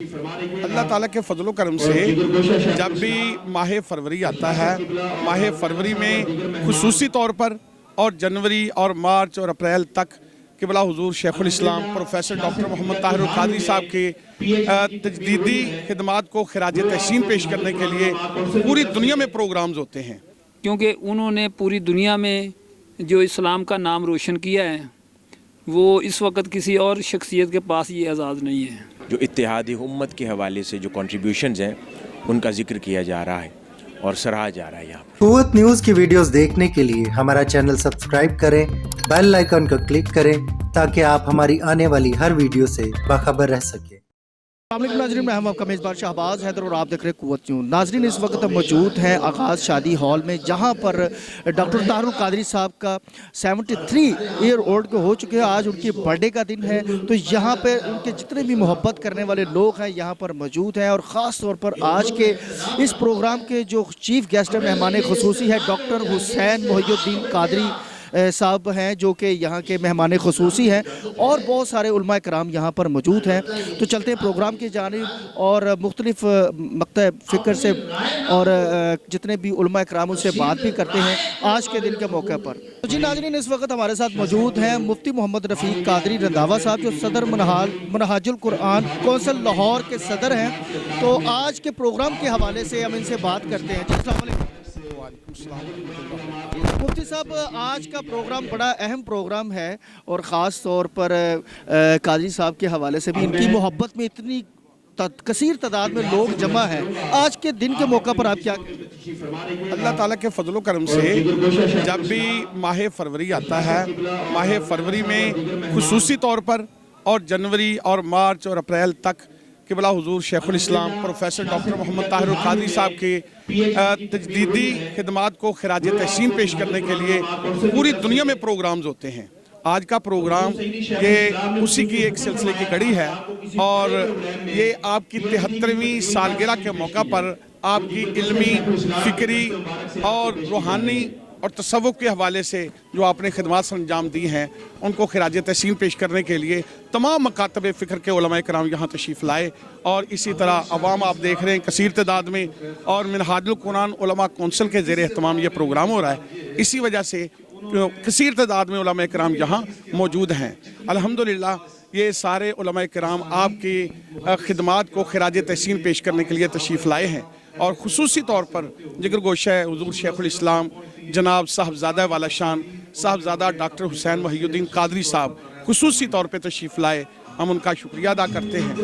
अल्लाह ताला के फजल करम से जब भी माह फरवरी आता है, माह फरवरी में खुसूसी तौर पर और जनवरी और मार्च और अप्रैल तक क़िबला हुज़ूर शेखुल इस्लाम प्रोफेसर डॉक्टर मोहम्मद ताहिर कादरी साहब के तजदीदी खिदमात को खिराज तहसीन पेश करने के लिए पूरी दुनिया में प्रोग्राम्स होते हैं। क्योंकि उन्होंने पूरी दुनिया में जो इस्लाम का नाम रोशन किया है, वो इस वक्त किसी और शख्सियत के पास ये एजाज़ नहीं है। जो इत्तेहाद उम्मत के हवाले से जो कंट्रीब्यूशंस हैं उनका जिक्र किया जा रहा है और सराहा जा रहा है। यहाँ कुव्वत न्यूज़ की वीडियोस देखने के लिए हमारा चैनल सब्सक्राइब करें, बेल आइकन को क्लिक करें ताकि आप हमारी आने वाली हर वीडियो से बाखबर रह सकें। नाज़रीन, मैं हम आपका मेज़बान शहबाज हैदर और आप देख रहे हैं कुव्वत न्यूज़। नाज़रीन, इस वक्त मौजूद हैं आगाज़ शादी हॉल में, जहां पर डॉक्टर ताहिर कादरी साहब का 73 ईयर ओल्ड को हो चुके हैं। आज उनकी बर्थडे का दिन है, तो यहां पे उनके जितने भी मोहब्बत करने वाले लोग हैं यहां पर मौजूद हैं। और ख़ास तौर पर आज के इस प्रोग्राम के जो चीफ़ गेस्ट है, मेहमान ख़ुसूसी है डॉक्टर हुसैन मोहिउद्दीन कादरी साहब हैं, जो कि यहाँ के मेहमान ख़ुसूसी हैं, और बहुत सारे उलमा कराम यहाँ पर मौजूद हैं। तो चलते हैं प्रोग्राम की जानिब और मुख्तलिफ मकतब फ़िक्र से और जितने भी उलमा कराम उनसे बात भी करते हैं आज के दिन के मौके पर। तो जी नाज़रीन, इस वक्त हमारे साथ मौजूद हैं मुफ्ती मोहम्मद रफ़ीक कादरी रंधावा साहब, जो सदर मनहाजुल कुरान कौंसिल लाहौर के सदर हैं। तो आज के प्रोग्राम के हवाले से हम इनसे बात करते हैं। जी अस्सलाम वालेकुम। मुफ्ती साहब, आज का प्रोग्राम बड़ा अहम प्रोग्राम है और ख़ास तौर पर कादरी साहब के हवाले से भी इनकी मोहब्बत में इतनी कसीर तादाद में लोग जमा हैं। आज के दिन के मौका पर आप क्या कहें? अल्लाह ताला के फजल करम से जब भी माह फरवरी आता है, माह फरवरी में खुसूसी तौर पर और जनवरी और मार्च और अप्रैल तक क़िबला हुज़ूर शेखुल इस्लाम प्रोफेसर डॉक्टर मोहम्मद ताहिर कादरी साहब के तजदीदी खिदमात को खिराज तहसीन पेश करने के लिए पूरी दुनिया में प्रोग्राम्स होते हैं। आज का प्रोग्राम ये उसी की एक सिलसिले की कड़ी है और ये आपकी 73वीं सालगिरह के मौका पर आपकी इल्मी, फ़िक्री और रूहानी और तसव्वुफ़ के हवाले से जो आपने खिदमात अंजाम दी हैं, उनको खिराज तहसीन पेश करने के लिए तमाम मकातब फ़िक्र के उलमा कराम यहाँ तशरीफ़ लाए। और इसी तरह अवाम आप देख रहे हैं कसीर तादाद में, और मनहाजुल कुरान उलमा कौंसिल के ज़ेर एहतमाम ये प्रोग्राम हो रहा है। इसी वजह से कसीर तादाद में उलमा कराम यहाँ मौजूद हैं। अल्हम्दुलिल्लाह ये सारे उलमा कराम आपकी खिदमात को खिराज तहसीन पेश करने के लिए तशरीफ़ लाए हैं। और ख़ुसूसी तौर पर जिक्र गोशा है हुज़ूर शेखुल इस्लाम जनाब साहबज़ादा वाला शान साहबज़ादा डॉक्टर हुसैन मोहिउद्दीन कादरी साहब ख़ुसूसी तौर पर तशरीफ़ लाए, हम उनका शुक्रिया अदा करते हैं।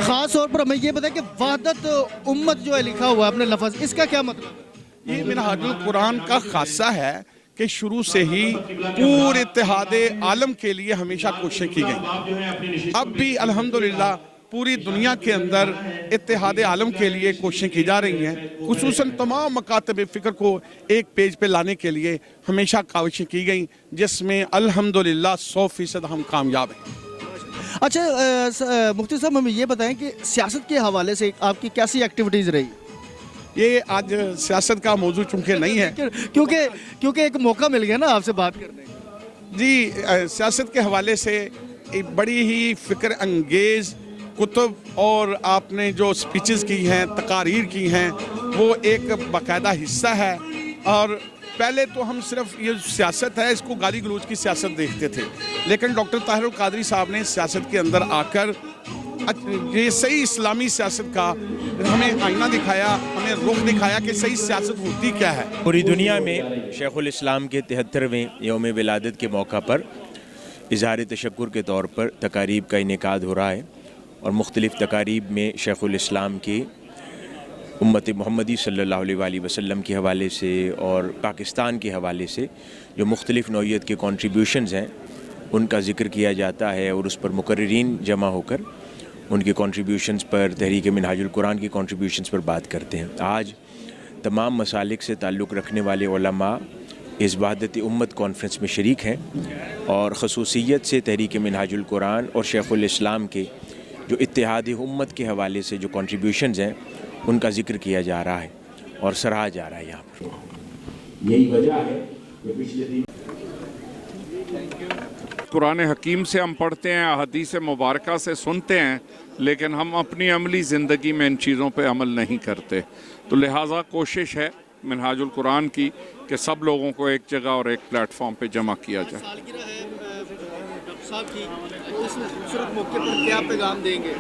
ख़ास तौर पर हमें ये बताएं कि वहदत उम्मत जो है लिखा हुआ है अपने लफ्ज़, इसका क्या मतलब? ये मनहाजुल कुरान का खासा है कि शुरू से ही पूरे इत्तेहाद आलम के लिए हमेशा कोशिश की गई। अब भी अल्हम्दुलिल्लाह पूरी दुनिया के अंदर इत्तेहाद आलम के लिए कोशिशें की जा रही हैं। खुसूसन तमाम मकातब फ़िक्र को एक पेज पे लाने के लिए हमेशा काविशें की गई, जिसमें अल्हम्दुलिल्लाह 100% हम कामयाब हैं। अच्छा मुफ्ती साहब, हमें ये बताएं कि सियासत के हवाले से आपकी कैसी एक्टिविटीज़ रही? ये आज सियासत का मौजू चूँकि नहीं है, क्योंकि एक मौका मिल गया ना आपसे बात करने का। जी, सियासत के हवाले से एक बड़ी ही फ़िक्र अंगेज़ कुतुब और आपने जो स्पीचेस की हैं, तकारीर की हैं, वो एक बाकायदा हिस्सा है। और पहले तो हम सिर्फ ये सियासत है इसको गाली गलौज की सियासत देखते थे, लेकिन डॉक्टर ताहिर कादरी साहब ने सियासत के अंदर आकर ये सही इस्लामी सियासत का हमें आईना दिखाया, हमें रुख दिखाया कि सही सियासत होती क्या है। पूरी दुनिया में शेखुल इस्लाम के 73वें यौम विलादत के मौका पर इज़हार तशक्कुर के तौर पर तकारीब का इनेकाद हो रहा है। और मुख्तलिफ़ तकारीब में शेखुल इस्लाम के उम्मत मोहम्मदी सल्लल्लाहु अलैहि वसल्लम के हवाले से और पाकिस्तान के हवाले से जो मुख्तलिफ़ नौइयत के कंट्रीब्यूशंस हैं उनका ज़िक्र किया जाता है और उस पर मुकर्रिरीन जमा होकर उनके कंट्रीब्यूशंस पर, तहरीक मनहाजुल कुरान की कंट्रीब्यूशंस पर बात करते हैं। आज तमाम मसालिक से ताल्लुक़ रखने वाले उलमा इस वहदत उम्मत कॉन्फ्रेंस में शरीक हैं और ख़ुसूसियत से तहरीक मनहाजुल कुरान और शेखुल इस्लाम के जो इत्तेहाद उम्मत के हवाले से जो कंट्रीब्यूशंस हैं उनका जिक्र किया जा रहा है और सराहा जा रहा है। यहाँ पर यही वजह है कि पिछले दिन कुरान हकीम से हम पढ़ते हैं, हदीस मुबारका से सुनते हैं, लेकिन हम अपनी अमली ज़िंदगी में इन चीज़ों पे अमल नहीं करते। तो लिहाजा कोशिश है मिनहाजुल कुरान की कि सब लोगों को एक जगह और एक प्लेटफॉर्म पे जमा किया जाए। सालगिरह है डॉक्टर साहब की, इस खूबसूरत मौके पर क्या पैगाम देंगे?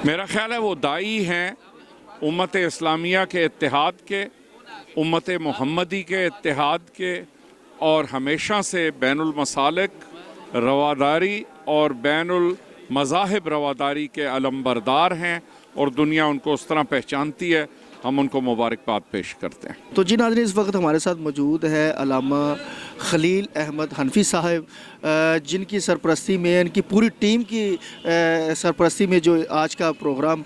मेरा ख्याल है वो दाई हैं उम्मत इस्लामिया के इत्तेहाद के, उम्मत मुहम्मदी के इत्तेहाद के, और हमेशा से बैनुल मसालिक रवादारी और बैनुल मज़ाहिब रवादारी के अलमबरदार हैं और दुनिया उनको उस तरह पहचानती है। हम उनको मुबारकबाद पेश करते हैं। तो जी नाज़रीन, इस वक्त हमारे साथ मौजूद है अल्लामा खलील अहमद हनफी साहब, जिनकी सरपरस्ती में, इनकी पूरी टीम की सरपरस्ती में जो आज का प्रोग्राम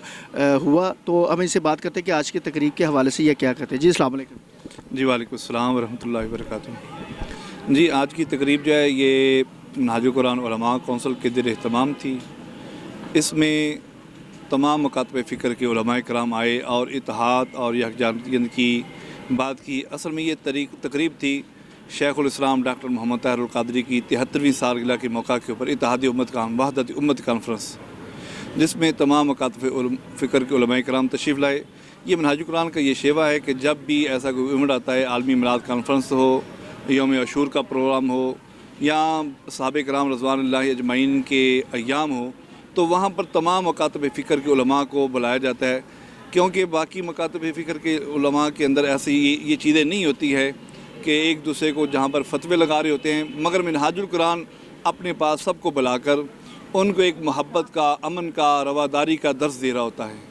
हुआ, तो हम इनसे बात करते हैं कि आज की तकरीब के हवाले से ये क्या कहते हैं। जी अस्सलाम वालेकुम। जी वालेकुम अस्सलाम वरहमतुल्लाहि वबरकातुहू। जी आज की तकरीब जो है ये मिनहाजुल कुरान उलमा कौंसिल के ज़ेर एहतमाम थी। इसमें तमाम मकातब फ़िक्र के उलमाए कराम आए और इत्तेहाद और यकजानियत की बात की। असल में ये तकरीब थी शेखुल इस्लाम डॉक्टर मोहम्मद ताहिरुल क़ादरी की 73वीं सालगिरह के मौका के ऊपर इत्तेहादी उम्मत का वहदत उम्मत कॉन्फ्रेंस, जिसमें तमाम मकातब फ़िक्र के उलमाए कराम तशरीफ़ लाए। ये मिनहाजुल कुरान का ये शेवा है कि जब भी ऐसा कोई इवेंट आता है, आलमी मिलाद कॉन्फ्रेंस हो, यौम अशूर का प्रोग्राम हो, या सहाबे कराम रज़वानुल्लाहि अजमईन के अय्याम हो, तो वहाँ पर तमाम मकातब फ़िक्र के उलमा को बुलाया जाता है। क्योंकि बाकी मकातब फ़िक्र के उलमा के अंदर ऐसी ये चीज़ें नहीं होती है कि एक दूसरे को जहाँ पर फतवे लगा रहे होते हैं, मगर मिनहाजुल कुरान अपने पास सबको बुलाकर उनको एक मोहब्बत का, अमन का, रवादारी का दर्स दे रहा होता है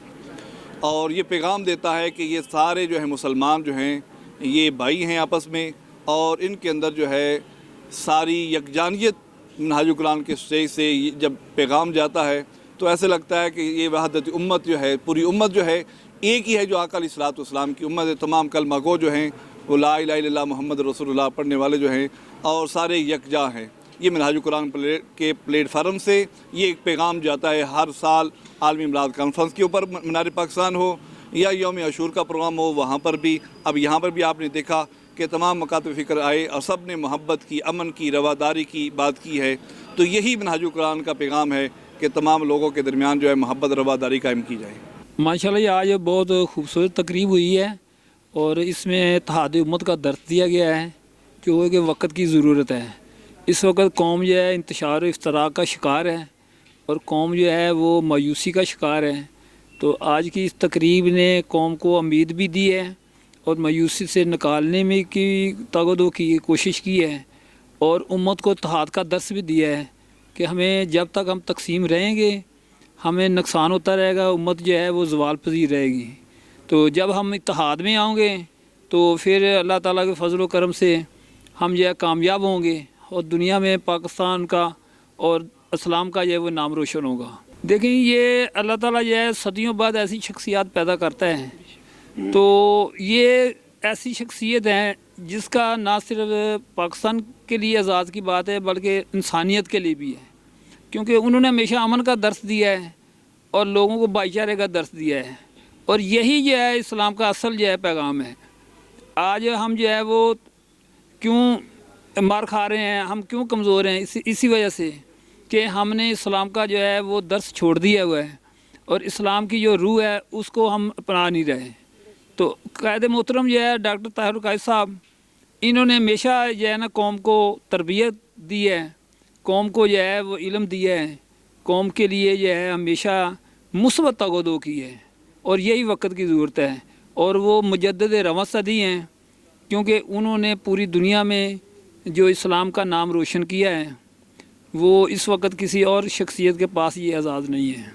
और ये पैगाम देता है कि ये सारे जो है मुसलमान जो हैं ये भाई हैं आपस में, और इनके अंदर जो है सारी यकजानियत मिनहाजुल कुरान के स्टेज से जब पैगाम जाता है तो ऐसे लगता है कि ये वहदत उम्मत जो है, पूरी उम्मत जो है एक ही है, जो आका अलैहिस्सलाम की उम्मत है। तमाम कलमा गो जो हैं वो ला इलाहा इल्लल्लाह मुहम्मद रसूलुल्लाह पढ़ने वाले जो हैं और सारे यकजा हैं। ये मिनहाजुल कुरान के प्लेटफार्म से ये एक पैगाम जाता है। हर साल आलमी मिलाद कॉन्फ्रेंस के ऊपर मीनार पाकिस्तान हो या यौम अशूर का प्रोग्राम हो, वहाँ पर भी, अब यहाँ पर भी आपने देखा कि तमाम मकातब फ़िक्र आए और सब ने मोहब्बत की, अमन की, रवादारी की बात की है। तो यही मिनहाजुल कुरान का पैगाम है कि तमाम लोगों के दरमियान जो है मोहब्बत रवादारी कायम की जाए। माशाल्लाह ये आज बहुत खूबसूरत तकरीब हुई है और इसमें इत्तेहाद उम्मत का दर्स दिया गया है कि वक्त की ज़रूरत है। इस वक्त कौम जो है इंतशार इफ्तराक का शिकार है और कौम जो है वो मायूसी का शिकार है। तो आज की इस तकरीब ने कौम को उम्मीद भी दी है और मायूसी से निकालने में की तागदो की कोशिश की है और उम्मत को इत्तेहाद का दर्स भी दिया है कि हमें जब तक हम तकसीम रहेंगे हमें नुकसान होता रहेगा, उम्मत जो है वो ज़वाल पजीर रहेगी। तो जब हम इत्तेहाद में आएंगे तो फिर अल्लाह ताला के फजल व करम से हम जो है कामयाब होंगे और दुनिया में पाकिस्तान का और इस्लाम का जो है वो नाम रोशन होगा। देखें, ये अल्लाह ताला जो है सदियों बाद ऐसी शख्सियत पैदा करता है, तो ये ऐसी शख्सियत है जिसका ना सिर्फ पाकिस्तान के लिए एजाज़ की बात है बल्कि इंसानियत के लिए भी है, क्योंकि उन्होंने हमेशा अमन का दर्स दिया है और लोगों को भाईचारे का दर्स दिया है और यही जो है इस्लाम का असल जो है पैगाम है। आज हम जो है वो क्यों मार खा रहे हैं, हम क्यों कमज़ोर हैं, इसी वजह से कि हमने इस्लाम का जो है वो दर्स छोड़ दिया हुआ है और इस्लाम की जो रूह है उसको हम अपना नहीं रहे। तो कायदे मोहतरम जो है डॉक्टर ताहिरुल क़ादरी साहब, इन्होंने हमेशा जो है ना कौम को तरबियत दी है, कौम को जो है वो इल्म दिया है, कौम के लिए जो है हमेशा मुस्बत तगदो की है और यही वक्त की ज़रूरत है। और वो मुजद्दिद रवां सदी हैं क्योंकि उन्होंने पूरी दुनिया में जो इस्लाम का नाम रोशन किया है वो इस वक्त किसी और शख्सियत के पास ये एजाज़ नहीं है।